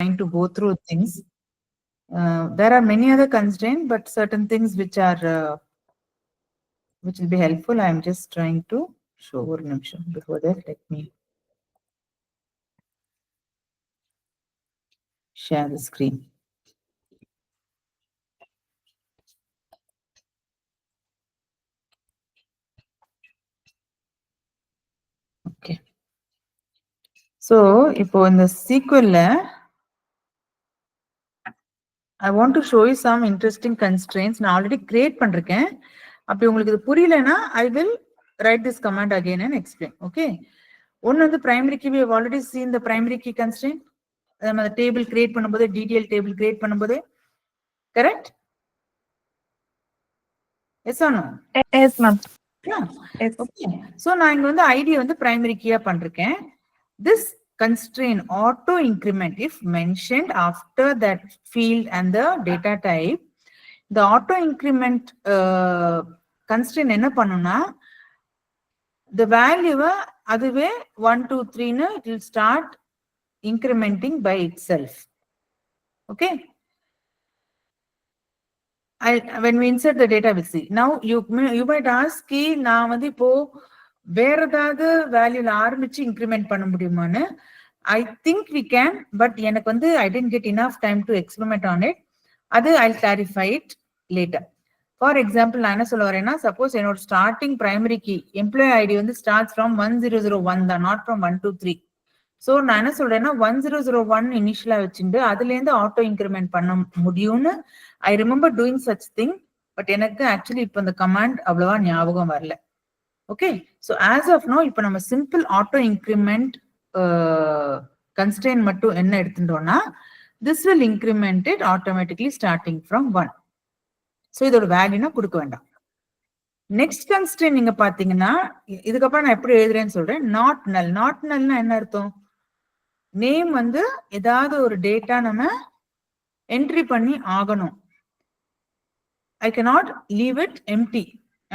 trying to go through things. There are many other constraints, but certain things which will be helpful. I am just trying to show one nimsham. Before that, let me share the screen. Okay. So, இப்போ இந்த SQL I want to show you some interesting constraints. நான் already create பண்ணிருக்கேன். அப்படி உங்களுக்கு இது புரியலனா I will write this command again and explain. Okay. ஒன்னு வந்து primary key, we have already seen the primary key constraint. நம்ம அந்த table create பண்ணும்போது detail table create பண்ணும்போது correct? Yes or no? Yes, ma'am. Yeah. Yes. Okay. So நான் இங்க வந்து ID வந்து primary key பண்ணிருக்கேன். This constraint auto increment if mentioned after that field and the data type. The auto increment constraint என்ன பண்ணுனா the value அதுவே 1 2 3 னு it will start incrementing by itself. Okay. When we insert the data, we'll see. Now you might ask key நான் வந்து இப்போ வேற ஏதாவது வேல்யூல ஆரம்பிச்சு இன்க்ரிமெண்ட் பண்ண முடியுமான்னு. I think we can, but எனக்கு வந்து I didn't get enough time to experiment on it. அது I'll clarify it later. For example, நான் என்ன சொல்ல வரேன்னா, suppose என்னோட starting primary key employee ID வந்து starts from 1001 தான், not from 123. So நான் என்ன சொல்றேன்னா 1001 இனிஷியலா வச்சுட்டு அதுல இருந்து ஆட்டோ இன்க்ரிமெண்ட் பண்ண முடியும்னு I remember doing such thing, but எனக்கு ஆக்சுவலி இப்போ இந்த கமாண்ட் அவ்வளவா ஞாபகம் வரல. Okay, so as of now இப்போ நம்ம சிம்பிள் ஆட்டோ இன்க்ரிமெண்ட் constraint மட்டும் என்ன எடுத்துட்டோம்னா this will increment it automatically starting from 1. So இதோட வேல்யூனா கொடுக்க வேண்டாம். நெக்ஸ்ட் constraint நீங்க பாத்தீங்கன்னா இதுக்கப்புறம் நான் எப்படி எழுதுறேன்னு சொல்றேன். நாட் நல். நாட் நல்னா என்ன அர்த்தம்? நேம் வந்து ஏதாவது ஒரு டேட்டா நம்ம என்ட்ரி பண்ணி ஆகணும். I cannot leave it empty.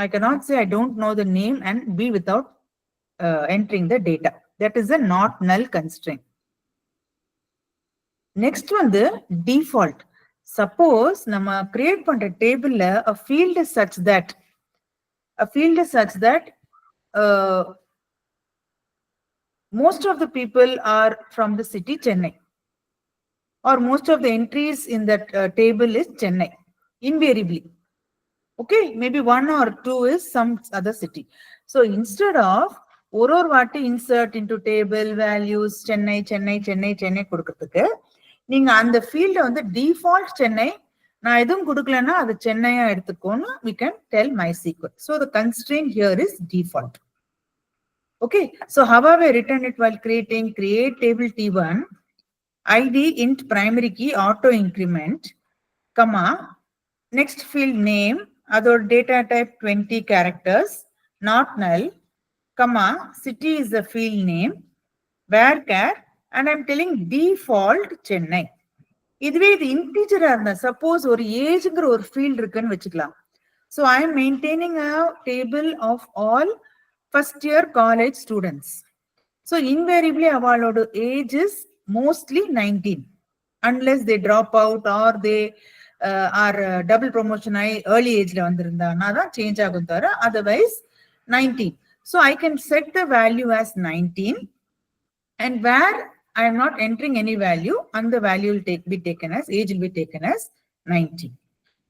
I cannot say I don't know the name and be without entering the data. That is a not null constraint. Next வந்து default. Suppose நம்ம create பண்ற tableல a field is such that most of the people are from the city Chennai, or most of the entries in that table is Chennai, invariably. Okay, maybe 1 or 2 is some other city. So instead of ஒரு வாட்டி insert into table values Chennai Chennai Chennai Chennai கொடுக்கிறதுக்கு நீங்க அந்த ஃபீல்ட வந்து default Chennai, நான் எதுவும் கொடுக்கலன்னா அது சென்னையா எடுத்துக்கோன்னு we can tell MySQL. So the constraint here is default. Okay, so how have I written it while create table T1 ID int primary key auto increment, comma, next field name, other data type 20 characters, not null, comma, city is the field name, varchar, and I'm telling default Chennai. இதுவே இது இன்டீஜரா இருந்தா suppose ஒரு ஏஜ்ங்கிற ஒரு field இருக்குன்னு வச்சுக்கலாம். So I am maintaining a table of all first year college students. So invariably avaloda age is mostly 19 unless they drop out or they are double promotion early age la vandirundana da change agum thara, otherwise 19. So I can set the value as 19, and where I am not entering any value and the value will be taken as age will be taken as 19.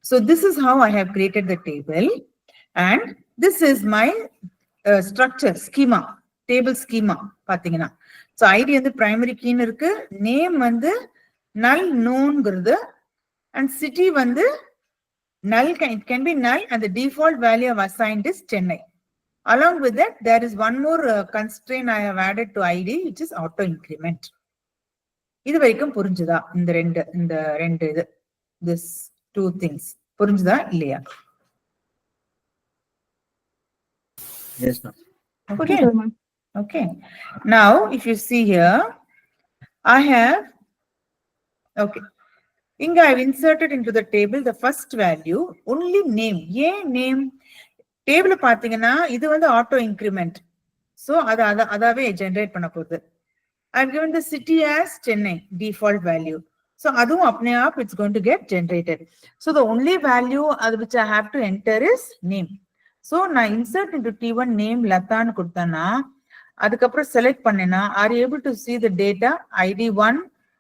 So this is how I have created the table, and this is my structure schema, table schema பாத்தீங்கன்னா. So ID வந்து primary key இருக்கு, name வந்து null knownங்கிறது, and city வந்து null, it can be null, and the default value I've assigned is Chennai. Along with that, there is one more constraint I have added to ID, which is auto increment. இது வரைக்கும் புரிஞ்சுதா? இந்த ரெண்டு இது, this two things புரிஞ்சுதா இல்லையா? Yes, ma'am. Okay. Okay. Now, if you see here, I have, okay, Inga I've inserted into the table the first value, only name. Name table பாத்தீங்கன்னா இது வந்து auto increment. So அதாவே generate பண்ண போகுது. I've given the city as Chennai, default value. So adum apne aap it's going to get generated. So the only value which I have to enter is name. So na insert into T1 name Lata nu kudtana, adukapra select pannena, are you able to see the data? ID1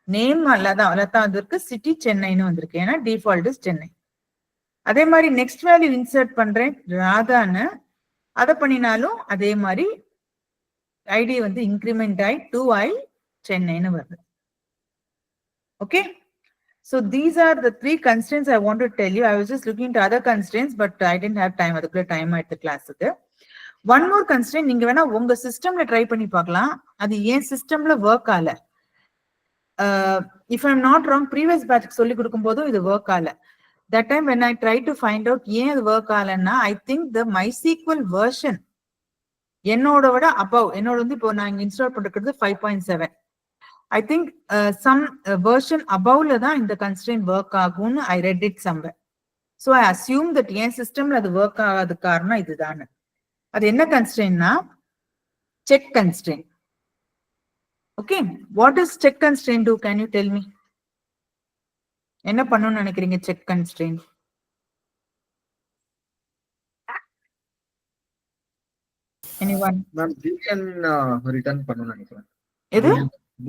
name Lata vandirukku, city Chennai nu vandirukku, ena default is Chennai. அதே மாதிரி next value insert பண்றேன் ராதான்னு, அதை பண்ணினாலும் அதே மாதிரி ID வந்து increment ஆகி 2i சென்னைன்னு வருது. Okay, so these are the 3 constraints I want to tell you. I was just looking into other constraints, but I didn't have time. அதுக்குள்ள டைம் ஆயிடுது கிளாஸுக்கு. ஒன் மோர் கன்ஸ்ட்ரெயின்ட் நீங்க வேணா உங்க சிஸ்டம்ல ட்ரை பண்ணி பார்க்கலாம். அது ஏன் சிஸ்டம்ல ஒர்க் ஆகல, if I am not wrong previous பேட்ச்க்கு சொல்லி கொடுக்கும் போதும் இது ஒர்க் ஆகல. That time when I tried to find out ஏன் அது work ஆகலன்னா, I think the MySQL version என்னோட விட above, என்னோட வந்து இப்போ நான் இன்ஸ்டால் பண்ணிருக்கிறது 5.7. I think some version aboveல தான் இந்த constraint work ஆகும்னு I read it somewhere. So I assume that ஏன் சிஸ்டம்ல அது ஒர்க் ஆகாத காரணம் இதுதான். அது என்ன constraintனா check constraint. Okay, what does check constraint do? Can you tell me? என்ன பண்ணணும்னு நினைக்கிறீங்க check constraint? anyone? Ma'am, boolean return பண்ணனும்னு நினைக்கிறேன். எது?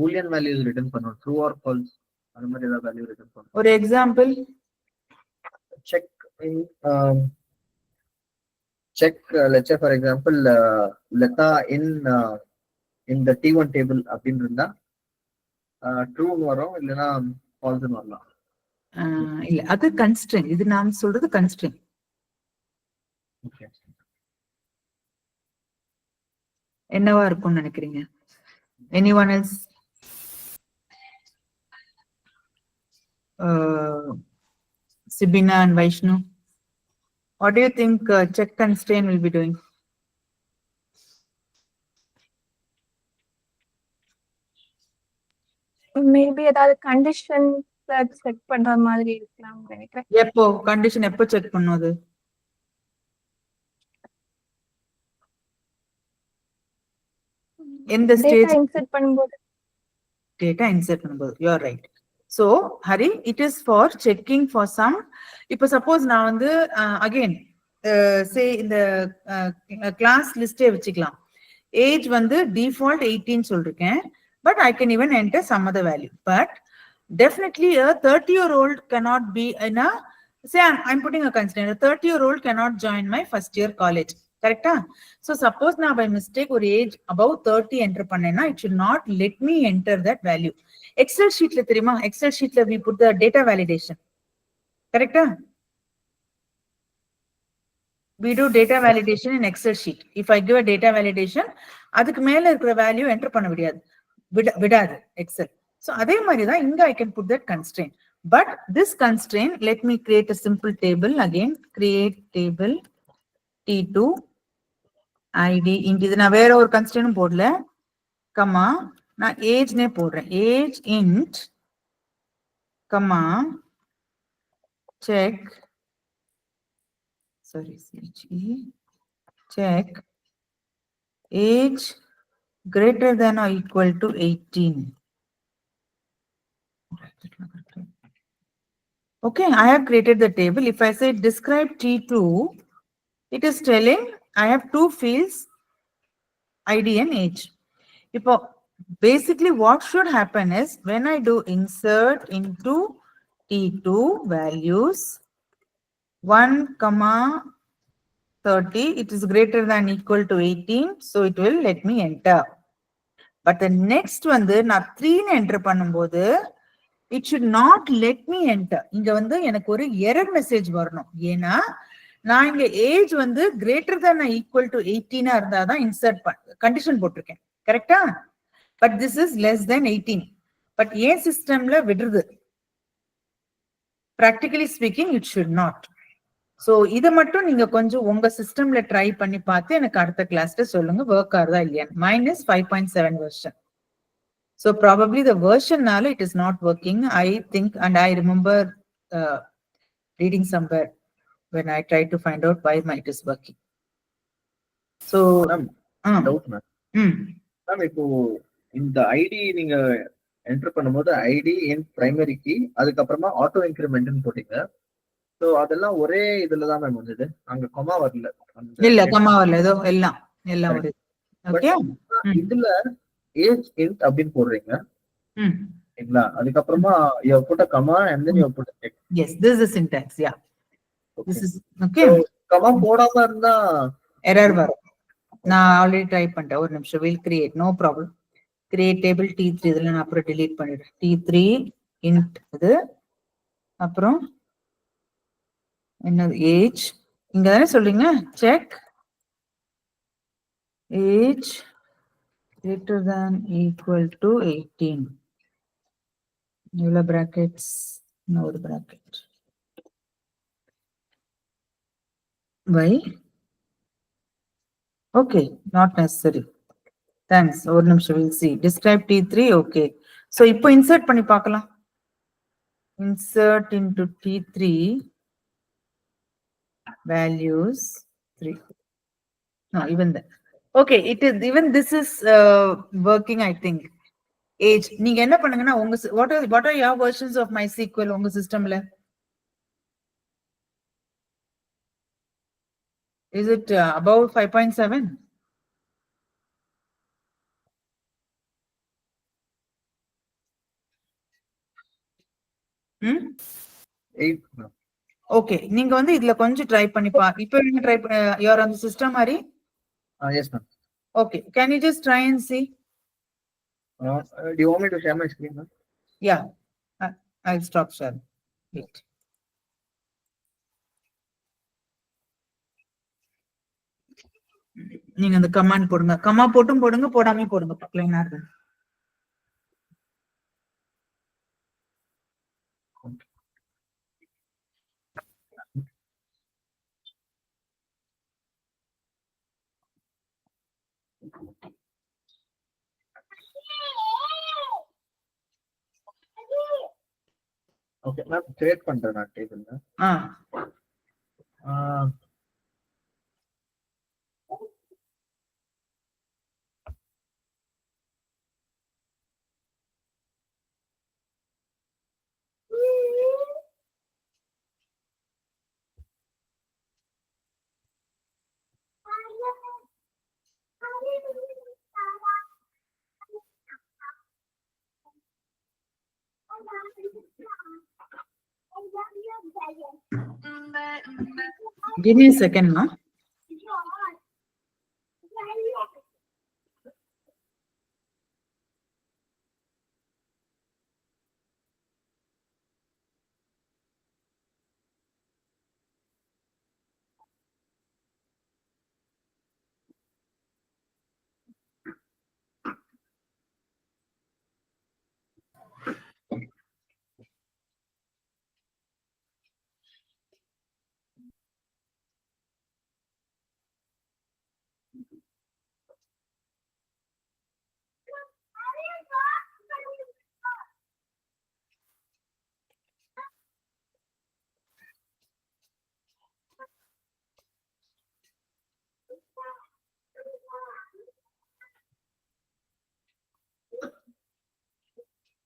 boolean values return பண்ணனும், true or false அந்த மாதிரி ஏதாவது வேல்யூ ரிட்டர்ன் பண்ணனும். ஒரு example check in check let's say for example Lata in the T1 table அப்படின்னு இருந்தா true ன்னு வரும், இல்லனா false ன்னு வரலாம். இல்ல, அது கன்ஸ்ட்ரெயின்ட். இது நான் சொல்றது கன்ஸ்ட்ரெயின்ட். ஓகே, என்னவா இருக்கும்னு நினைக்கிறீங்க? anyone else? Sibina and Vaishnu, what do you think check constraint will be doing? Maybe ஏதாவது கண்டிஷன் செக் பண்ற மாதிரி இருக்கலாம் நினைக்கிறேன். எப்போ கண்டிஷன் எப்போ செக் பண்ணுது? எந்த ஸ்டேஜ்? டேட்டா இன்சர்ட் பண்ணும்போது. டேட்டா இன்சர்ட் பண்ணும்போது. you are right. So Hari, it is for checking for some. இப்போ சப்போஸ் நான் வந்து again say இந்த கிளாஸ் லிஸ்டே வச்சுக்கலாம். ஏஜ் வந்து டிஃபால்ட் 18 சொல்லிருக்கேன், but I can even enter some other value. But definitely a 30-year-old cannot be in a, say I'm putting a constraint, a 30-year-old cannot join my first year college. Correct? So suppose now by mistake or age above 30 enter pannena, it should not let me enter that value. Excel sheet la theriyuma, Excel sheet la we put the data validation. Correct? We do data validation in Excel sheet. If I give a data validation, adukku mela irukra value enter panna vidiyadu, vidadu Excel. So adhe mari da inga I can put that constraint. But this constraint, let me create a simple table again. Create table T2 ID int. இது நான் வேற ஒரு constraint போடல, comma நான் age நே போடுறேன். Age int comma check, sorry check age greater than or equal to 18. Okay, I have created the table. If I say describe T2, it is telling I have two fields, ID and age. Now, basically what should happen is when I do insert into T2 values 1,30, it is greater than equal to 18, so it will let me enter. But the next one, நான் 3 enter பண்ணும்போது it should not let me enter. இங்க வந்து எனக்கு ஒரு error message வரணும். ஏன்னா நான் இங்க ஏஜ் வந்து greater than or equal to 18 இருந்தாதான் இன்சர்ட் கண்டிஷன் போட்டிருக்கேன். கரெக்டா? But this is less than 18. But ஏன் சிஸ்டம்ல விடுறது? Practically speaking, it should not. So இத மட்டும் நீங்க கொஞ்சம் உங்க சிஸ்டம்ல ட்ரை பண்ணி பார்த்து எனக்கு அடுத்த கிளாஸ்ல சொல்லுங்க ஒர்க் ஆகுதா இல்லையா. Mine is 5.7 version. So probably the version nalo it is not working, I think, and I remember reading somewhere when I tried to find out why it is working. So doubt ma'am. Ma'am, இப்போ இந்த ID நீங்க enter பண்ணும்போது ID இன் primary key, அதுக்கப்புறமா auto இன்க்ரிமெண்ட்னு போட்டீங்க. So அதெல்லாம் ஒரே இதுல தான் மேம் வந்தது, அங்க கொமா வரல. இல்ல கம்மா வரல, ஏதோ எல்லாம் ஒரு ஓகே. இதுல ஏஜ் இன்ட் அப்படின்னு போடுறீங்க ம் சரிங்களா, அதுக்கப்புறமா you put a comma and then you put a check. yes, this is the syntax. Yeah, this is okay. Comma போடாம இருந்தா எரர் வரும். நான் ஆல்ரெடி ட்ரை பண்ணிட்டேன், ஒரு நிமிஷம். Will create, no problem. Create table T3, இதுல நான் அப்புறம் delete பண்ணிடுறேன். T3 int இது, அப்புறம் என்னது ஏஜ், இங்க தானே சொல்றீங்க, check age greater than equal to 18. இவ்வளவு brackets, இன்னொரு bracket. Why? Okay, not necessary. Thanks. ஒரு நிமிஷம், we'll see. Describe T3, okay. So இப்போ insert பண்ணி பார்க்கலாம். Insert into T3 values 3. No, even that. Okay, it is, even this is working, I think. Age, நீங்க என்ன பண்ணுங்கன்னா உங்க what are your versions of MySQL உங்க சிஸ்டம்ல? Is it above 5.7? Eight. Okay, நீங்க வந்து இதுல கொஞ்சம் ட்ரை பண்ணி இப்போ நீங்க try you are on the system Hari? Yes ma'am. Okay, can you just try and see? Do you want me to share my screen ma'am? Yeah, I'll stop sharing. Wait. நீங்க அந்த command போடுங்க, comma போட்டும் போடுங்க, போடாம போடுங்க, பிளைனா இருக்கு. Okay ma'am, create பண்றேன் நான் டேபிள்ல. Give me a second, ma.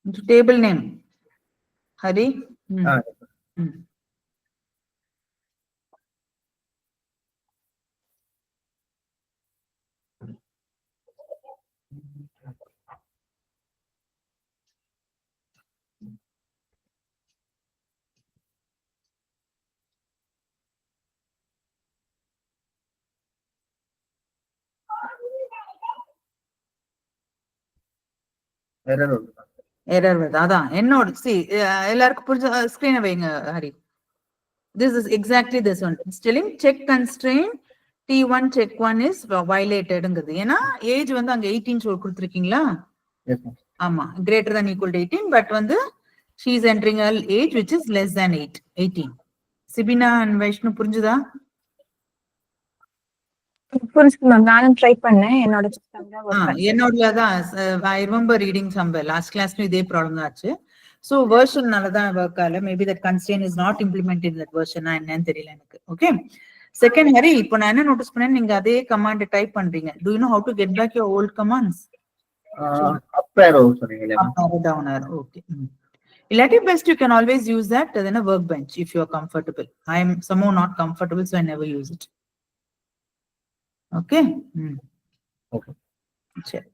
Into table name, Hari. Error வருது, அதான் என்னோட. see, எல்லாருக்கும் புரிஞ்ச ஸ்கிரீனை வைங்க Hari. This is exactly this one. It's telling check constraint T1 check 1 is violated-ங்கிறது. ஏன்னா ஏஜ் வந்து அங்க 18 சொல்லி கொடுத்துருக்கீங்களா? ஆமா, greater than equal to 18, but வந்து she is entering her age which is less than 18. சிபினா and Vaishnav புரிஞ்சுதா? புரிஞ்சுது மேம், நானும் ட்ரை பண்ணேன் என்னோட சிஸ்டம்ல. என்னோடதான் I remember reading somewhere last class இதே ப்ராப்ளம் தான் ஆச்சு. So version-னால தான் ஒர்க் ஆகல. Maybe that constraint is not implemented in that version. என்னன்னு தெரியல எனக்கு. Okay. Second, ஹரி, இப்போ நான் என்ன நோட்டீஸ் பண்ணேன், நீங்க அதே கமாண்ட் டைப் பண்றீங்க. Do you know how to get back your old commands? up arrow சொன்னீங்க இல்லையா Up arrow, down arrow. Okay. Illathi best you can always use that as a workbench if you are comfortable. I am somehow not comfortable, so I never use it. Okay. Okay. Check.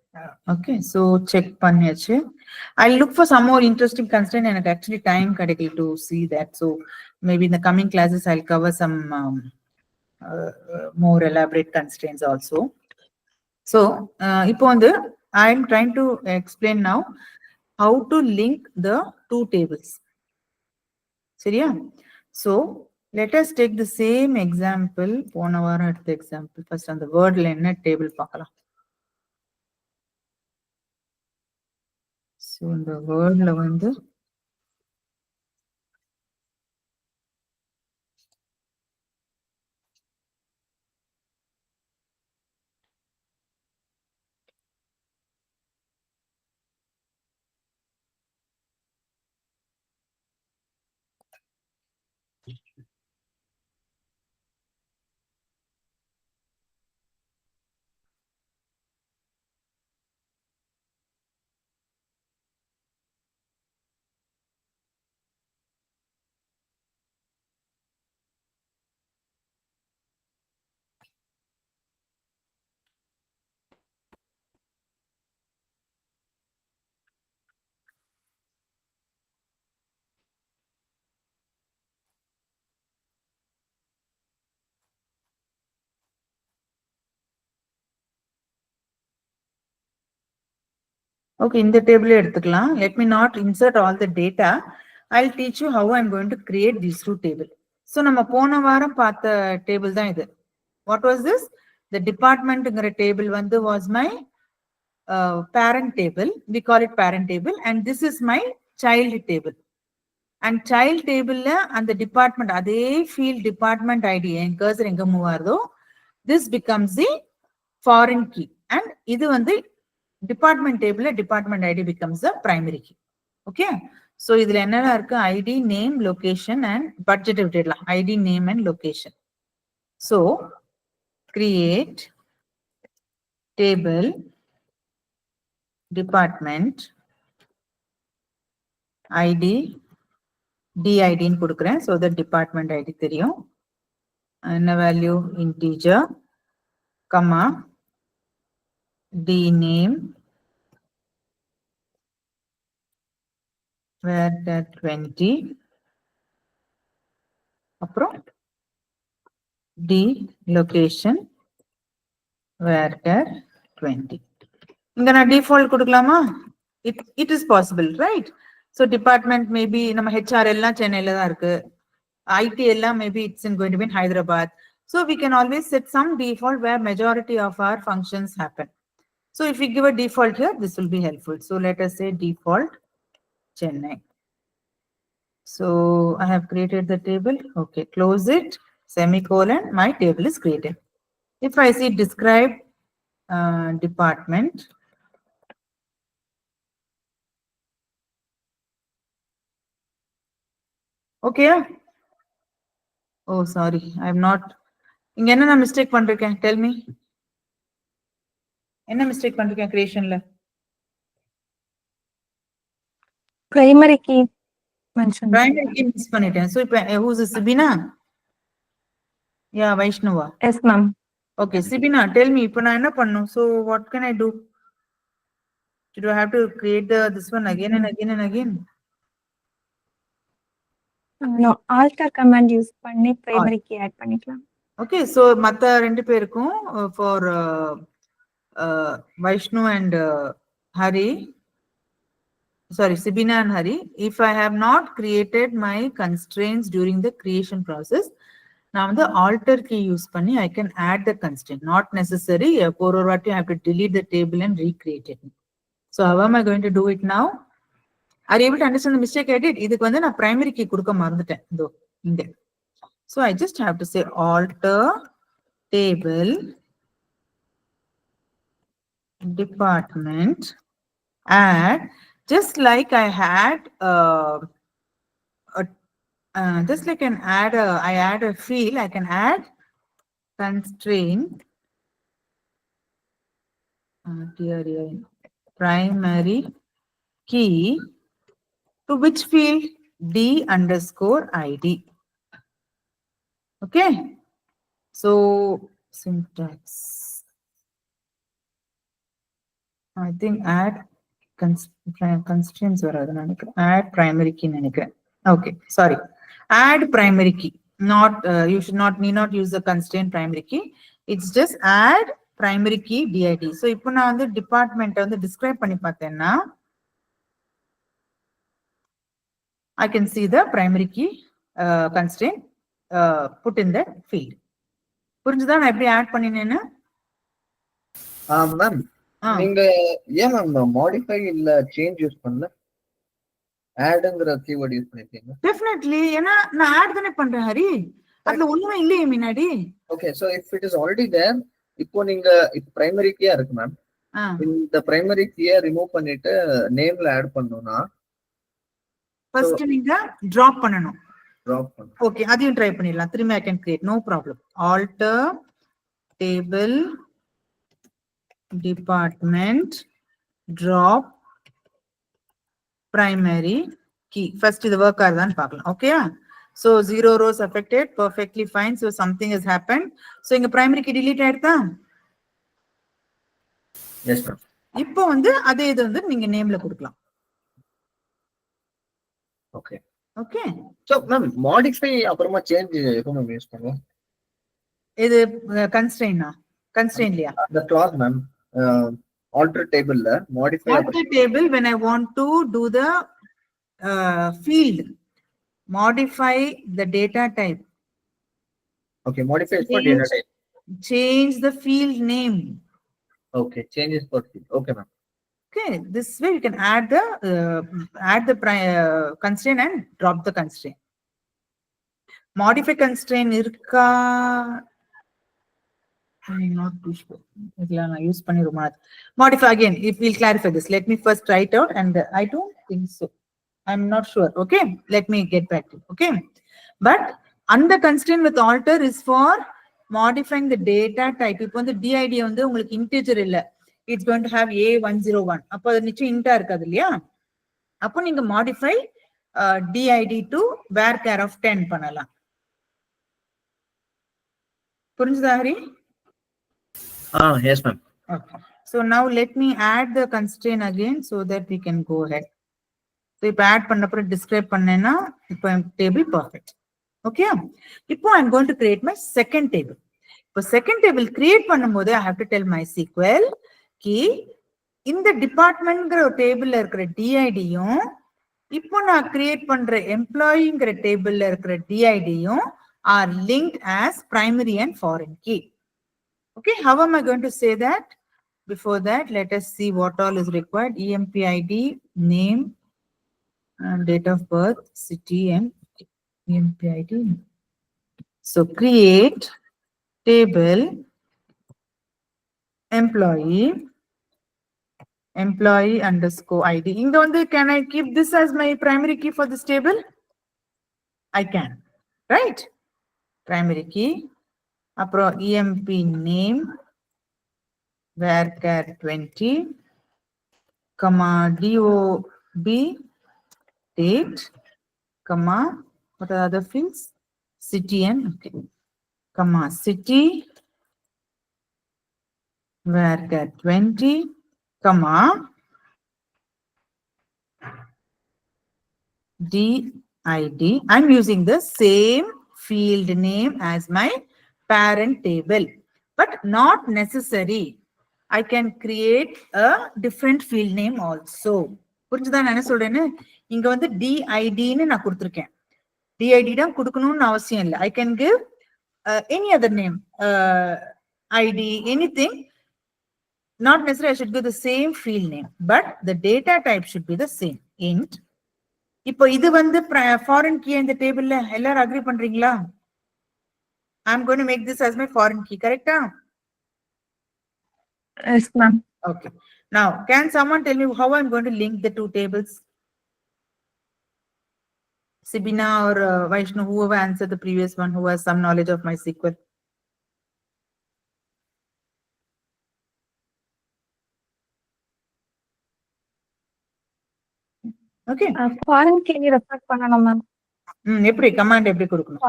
Okay, so check பண்ணியாச்சு. I'll look for some more interesting constraint and actually time கிடைக்கல to see that. So maybe in the coming classes I'll cover some more elaborate constraints also. So இப்போ வந்து I am trying to explain now how to link the two tables. சரியா? So let us take the same example. போன வாரம் எடுத்த example. First அந்த wordல என்ன table பார்க்கலாம். So இந்த wordல வந்து okay, இந்த table எடுத்துக்கலாம். Let me not insert all the data. I'll teach you how I'm going to create these two table. So நம்ம போன வாரம் பார்த்த table தான் இது. What was this? The departmentங்கிற table வந்து was my parent table. We call it parent table and this is my child table. And child tableல அந்த department அதே field department ID என் cursor எங்க move ஆகுதோ this becomes the foreign key and இது வந்து department table department ID becomes the primary key. Okay. So இதுல என்னெல்லாம் இருக்கு ID, name, location and budget விட்டுடலாம். ID, name and location. So create table department ID DID ன்னு கொடுக்கிறேன். So the department ID தெரியும். என்ன value integer, comma, D name, where that 20, அப்புறம் D location, where that 20. இங்க நான் default கொடுக்கலாமா? It is possible, right? So department maybe நம்ம HR எல்லாம் சென்னையில தான் இருக்கு. IT எல்லாம் maybe it's going to be in Hyderabad. So we can always set some default where majority of our functions happen. So if we give a default here, this will be helpful. So let us say default Chennai. So I have created the table. Okay, close it, semicolon, my table is created. If I see describe department, okay. Oh, sorry, I am not. இங்க என்ன நான் mistake பண்ணிருக்கேன்? Tell me. என்ன mistake பண்ணிருக்கேன் creationல? primary key mention. Primary key miss பண்ணிட்டேன். So இப்ப who's Sibina? Yeah, Vaishnava. Yes, ma'am. Okay, Sibina, tell me இப்ப நான் என்ன பண்ணணும்? So what can I do? Do I have to create this one again and again and again? No, alter command use பண்ணி primary key add பண்ணிக்கலாம். Okay, so மத்த ரெண்டு பேருக்கும் for Vaishnu and Hari, sorry, Sibina and Hari, if I have not created my constraints during the creation process, now the alter key use பண்ணி I can add the constraint. Not necessary. ஒரு வாட்டி I have to delete the table and recreate it. So how am I going to do it now? Are you able to understand the mistake I did? இதுக்கு வந்து நான் primary key கொடுக்க மறந்துட்டேன். இதோ இங்க. So I just have to say alter table department add, just like I had just like I add a field, I can add constraint. primary key to which field? D underscore ID. Okay. So syntax. I think add constraints add primary key. Okay, sorry. Add primary key. Not you should not need not use the constraint primary key. It's just add primary key DID. So இப்போ நான் வந்து department வந்து describe பண்ணி பார்த்தேன்னா I can see the primary key constraint put in that field. புரிஞ்சுதா நான் எப்படி add பண்ணினேன்னு? Ma'am நீங்க ஏன் மேம் மாடிஃபை இல்ல சேஞ்ச் யூஸ் பண்ணல? ஆட்ங்கற கீவேர்ட் யூஸ் பண்ணிருக்கீங்க. டெஃபினெட்லி ஏன்னா நான் ஆட் தானே பண்றேன் ஹரி. அதுல ஒண்ணுமே இல்லையே முன்னாடி. Okay so if it is already there இப்போ நீங்க இப்போ பிரைமரி கீயா இருக்கு மேம். இந்த பிரைமரி கீயை ரிமூவ் பண்ணிட்டு நேம்ல ஆட் பண்ணனும்னா ஃபர்ஸ்ட் நீங்க டிராப் பண்ணனும். டிராப் பண்ணனும். ஓகே அதையும் ட்ரை பண்ணிடலாம். திரும்ப I can create no problem. Alter table department drop primary key. First இது work ஆகுதான்னு பார்க்கலாம். Okay so 0 rows affected, perfectly fine. So something has happened. So இங்க primary key delete ஆயிடுதா? Yes ma'am. இப்போ வந்து அதே இது வந்து நீங்க நேம்ல கொடுக்கலாம். Okay okay so ma'am modify அப்புறமா சேஞ்ச் எப்போ மேம் யூஸ் பண்ணுவோம்? இது கன்ஸ்ட்ரெயினா? கன்ஸ்ட்ரெயின்லியா? the clause ma'am alter table la modify alter table when I want to do the field, modify the data type. Okay, modify is for data type. Change the field name. Okay, changes for field. Okay ma'am. Okay, this way you can add the constraint and drop the constraint. Modify constraint irka? I'm not too sure. Use modify again. If we'll clarify this, let me first try it out, and I don't think so. I'm not sure. Okay, let me get back to you. Okay, but under constraint with alter is for modifying the data type. If the DID வந்து உங்களுக்கு integer இல்ல, it's going to have A101. அப்போ அது நிச்சயம் int a இருக்காது இல்லையா? அப்போ நீங்க modify DID to varchar of 10 பண்ணலாம். புரிஞ்சுதா Hari? Yes ma'am. Okay, so now let me add the constraint again so that we can go ahead. So if add பண்ணப்புறம் describe பண்ணேன்னா இப்போ table perfect. Okay, இப்போ I'm going to create my second table. இப்போ second table create பண்ணும்போது I have to tell MySQL key இந்த டிபார்ட்மெண்ட்ங்கிற ஒரு டேபிள்ல இருக்கிற டிஐடியும் இப்போ நான் கிரியேட் பண்ற எம்ப்ளாயிங்கிற டேபிள்ல இருக்கிற டிஐடியும் are linked as primary and foreign key. Okay, how am I going to say that? Before that, let us see what all is required. EMPID, name, and date of birth, city, and EMPID. So create table employee underscore ID. Can I keep this as my primary key for this table? I can, right? Primary key. Apro EMP name, varchar 20, comma DOB date, comma what are other fields? City and okay, comma city, varchar 20, comma DID. I'm using the same field name as my parent table, but not necessary. I can create a different field name also. புரிஞ்சுதா நான் என்ன சொல்றேன்னு? இங்க வந்து DID ன்னு நான் கொடுத்திருக்கேன். DID தான் கொடுக்கணும்னு அவசியம் இல்லை. I can give any other name, ID, anything. Not necessarily I should give the same field name, but the data type should be the same. Int. இப்போ இது வந்து foreign key இந்த டேபிள்ல எல்லாரும் அக்ரி பண்றீங்களா? I'm going to make this as my foreign key, correct? Yes, ma'am. Okay. Now, can someone tell me how I'm going to link the two tables? Sibina or Vaishnu, whoever answered the previous one, who has some knowledge of MySQL. Okay. Foreign key refer பண்ணணும் ma'am. எப்படி command எப்படி கொடுக்கணும்?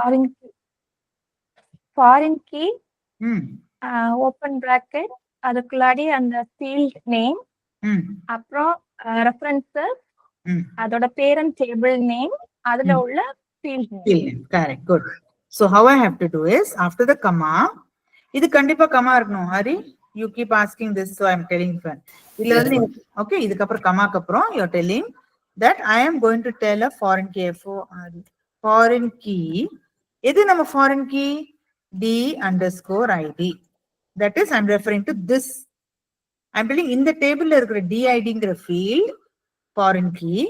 Foreign key ம் open bracket அதுக்குள்ளாடி அந்த field name, ம் அப்புறம் references, ம் அதோட பேரண்ட் டேபிள் நேம், அதுல ம். உள்ள field name. Field name. Correct. Good. So how I have to do is after the comma, இது கண்டிப்பா comma இருக்கணும். Hari, you keep asking this, so I'm telling you. இதுல Yes, வந்து ma'am. okay, இதுக்கு அப்புறம் கமாக்கு அப்புறம் you're telling that I am going to tell a foreign key. Foreign key. எது நம்ம foreign key? D_ID. That is I'm referring to this. I'm telling இந்த டேபிள்ல இருக்கிற DIDங்கிற field foreign key.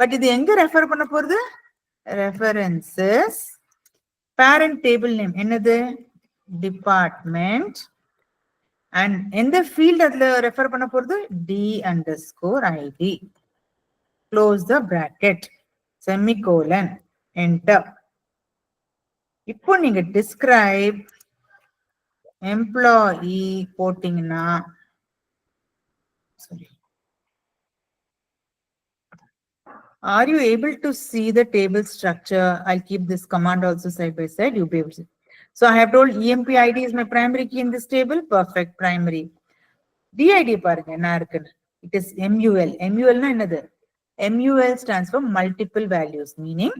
பட் இது எங்க ரெஃபர் பண்ண போறது? References, parent table name என்னது? Department, and எந்த field அதுல ரெஃபர் பண்ண போறது? D_ID. Close the bracket, semicolon, enter. இப்போ நீங்க describe employee போட்டீங்கன்னா sorry. Are you able to see the table structure? I'll keep this command also side by side. You'll be able to see. So I have told EMP ID is my primary key in this table. Perfect, primary. DID பாருங்க என்ன இருக்குன்னு. It is MUL. MUL னா என்னது? MUL stands for multiple values, meaning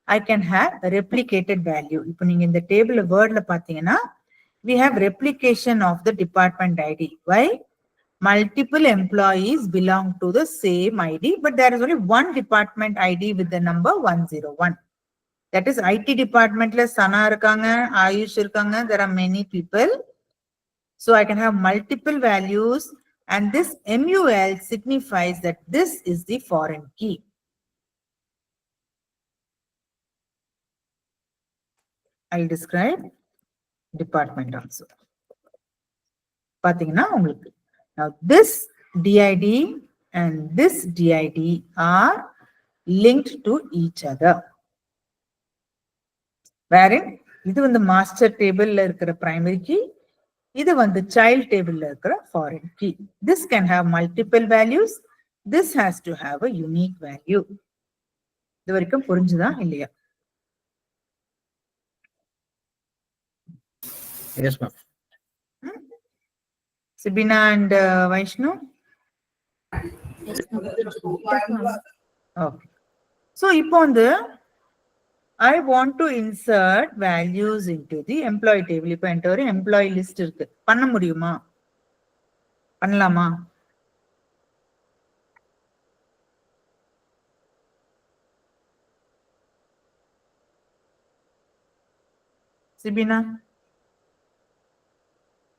I can have a replicated value. இப்போ நீங்க இந்த table வேர்ட்ல பாத்தீங்கன்னா we have replication of the department ID. Why? Multiple employees belong to the same ID, but there is only one department ID with the number 101. That is IT department la Sana irukanga, Ayush irukanga, there are many people. So I can have multiple values, and this MUL signifies that this is the foreign key. I'll describe department also. பாத்தீங்கன்னா உங்களுக்கு now this DID and this DID are linked to each other. Wherein இது வந்து master table ல இருக்கிற primary key, இது வந்து child table ல இருக்கிற foreign key. This can have multiple values. This has to have a unique value. இது வரைக்கும் புரிஞ்சுதா இல்லையா? Yes, ma'am. Sibina and Vaishnu? Yes, ma'am. Okay. So இப்போ வந்து I want to insert values into the employee table. இப்போ என்கிட்ட ஒரு employee list இருக்கு. பண்ண முடியுமா? பண்ணலாமா? Sibina?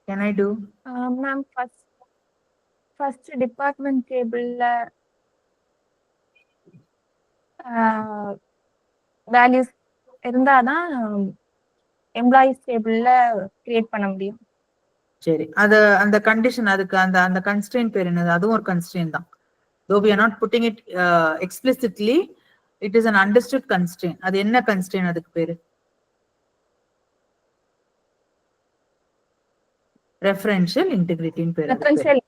Can I do? Ma'am first department டேபிள்ல வேல்யூஸ் இருந்தாதான் எம்ப்ளாயிஸ் டேபிள்ல கிரியேட் பண்ண முடியும். சரி, அந்த கண்டிஷன் அதுக்கு அந்த கன்ஸ்ட்ரெயின்ட் பேர் என்னது? அதுவும் ஒரு கன்ஸ்ட்ரெயின்ட் தான். Though we are not putting it explicitly, it is an understood constraint. அது என்ன constraint அதுக்கு பேரு? Referential integrity in பேரு. Referential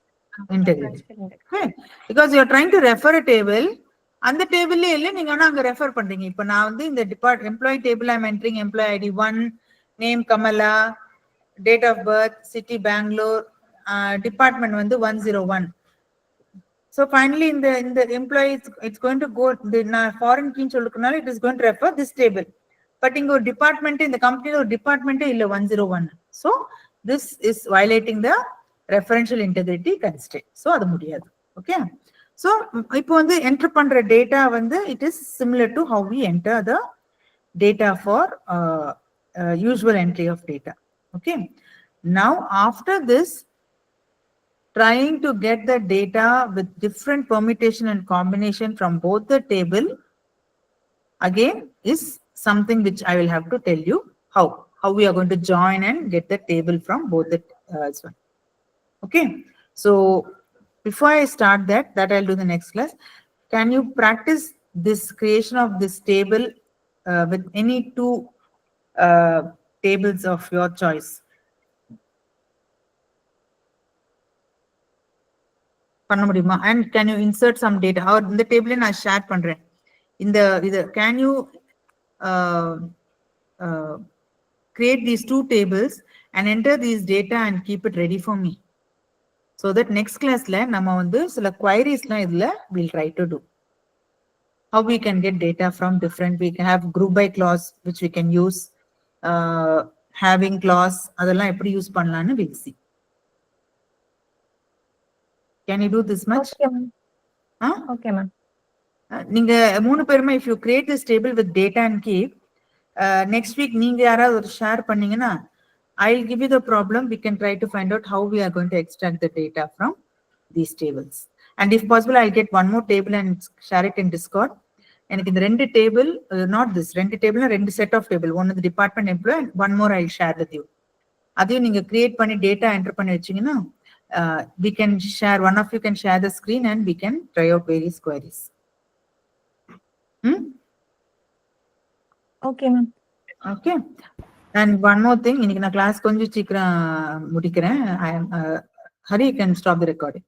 Integrity. Okay. Because you are trying to refer a table, அந்த டேபிள்ல இல்ல நீங்க ஆனா அங்க ரெஃபர் பண்றீங்க. இப்ப நான் வந்து இந்த employee table I am entering employee ID 1, name Kamala, date of birth city Bangalore, department வந்து 101. So finally இந்த எம்ப்ளாயி it's going to go நான் ஃபாரின் கீன்னு சொல்லுறதுனால it is going to refer this table. But இங்க ஒரு டிபார்ட்மெண்ட், இந்த கம்பெனில ஒரு டிபார்ட்மெண்ட் இல்ல 101. So this is violating the referential integrity constraint. So அது முடியாது. Okay. So இப்போ வந்து enter பண்ற data வந்து it is similar to how we enter the data for usual entry of data. Okay. Now after this, trying to get the data with different permutation and combination from both the table again is something which I will have to tell you how we are going to join and get the table from both the this one. Okay. So before I start that I'll do the next class. Can you practice this creation of this table with any two tables of your choice? பண்ண முடியுமா? And can you insert some data? or இந்த டேபிளே நான் share பண்றேன். இது can you create these two tables and enter these data and keep it ready for me, so that next classல நம்ம வந்து சில queriesலாம் இதுல we'll try to do. How we can get data from different, we can have group by clause which we can use, having clause அதெல்லாம் எப்படி use பண்ணலாம்னு we'll see. Can you do this much? Okay ma'am. Huh? Okay ma'am. நீங்க 3 பேருமே if you create this table with data and keep, next week நீங்க யாராவது ஒரு share பண்ணீங்கன்னா I'll give you the problem. We can try to find out how we are going to extract the data from these tables. And if possible, I'll get one more table and share it in Discord. எனக்கு இந்த ரெண்டு table, not this, ரெண்டு table, ரெண்டு set of table, one the department employee and one more I'll share with you. அதையும் நீங்க create பண்ணி data enter பண்ணி வச்சீங்கன்னா we can share, one of you can share the screen and we can try out various queries. Okay ma'am. Okay. And one more thing, இன்னைக்கு நான் class கொஞ்சம் சீக்கிரம் முடிக்கிறேன். Hari, you can stop the recording.